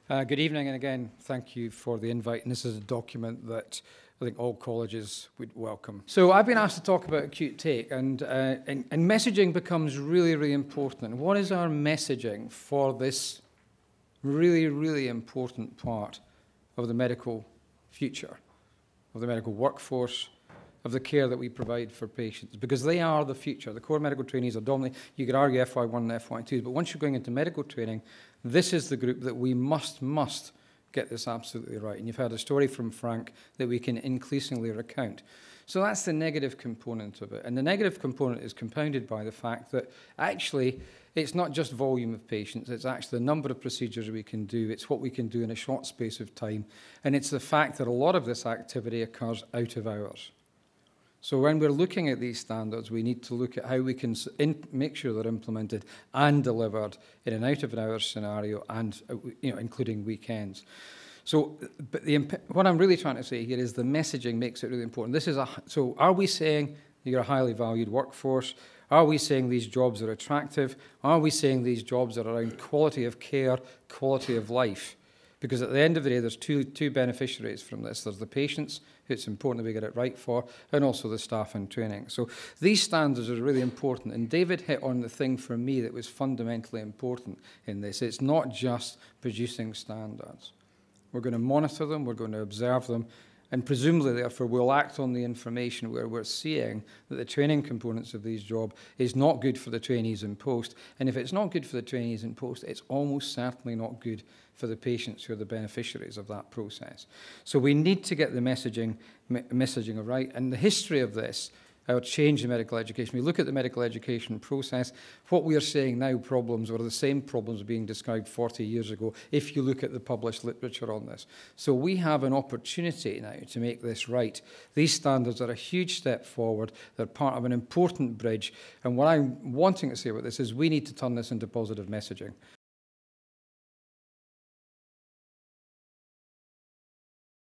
Good evening, and again, thank you for the invite. And this is a document that I think all colleges would welcome. So I've been asked to talk about acute take, and messaging becomes really, really important. What is our messaging for this really, really important part of the medical future, of the medical workforce, of the care that we provide for patients? Because they are the future. The core medical trainees are dominantly, you could argue FY1 and FY2s, but once you're going into medical training, this is the group that we must get this absolutely right. And you've heard a story from Frank that we can increasingly recount. So that's the negative component of it. And the negative component is compounded by the fact that actually it's not just volume of patients, it's actually the number of procedures we can do, it's what we can do in a short space of time, and it's the fact that a lot of this activity occurs out of hours. So when we're looking at these standards, we need to look at how we can make sure they're implemented and delivered in an out-of-hours scenario, and including weekends. So, but what I'm really trying to say here is the messaging makes it really important. So are we saying you're a highly valued workforce? Are we saying these jobs are attractive? Are we saying these jobs are around quality of care, quality of life? Because at the end of the day, there's two beneficiaries from this. There's the patients, who it's important that we get it right for, and also the staff in training. So these standards are really important. And David hit on the thing for me that was fundamentally important in this. It's not just producing standards. We're going to monitor them, we're going to observe them, and presumably, therefore, we'll act on the information where we're seeing that the training components of these jobs is not good for the trainees in post. And if it's not good for the trainees in post, it's almost certainly not good for the patients who are the beneficiaries of that process. So we need to get the messaging right. And the history of this, our change in medical education, we look at the medical education process, what we are saying now problems are the same problems being described 40 years ago if you look at the published literature on this. So we have an opportunity now to make this right. These standards are a huge step forward. They're part of an important bridge. And what I'm wanting to say about this is we need to turn this into positive messaging.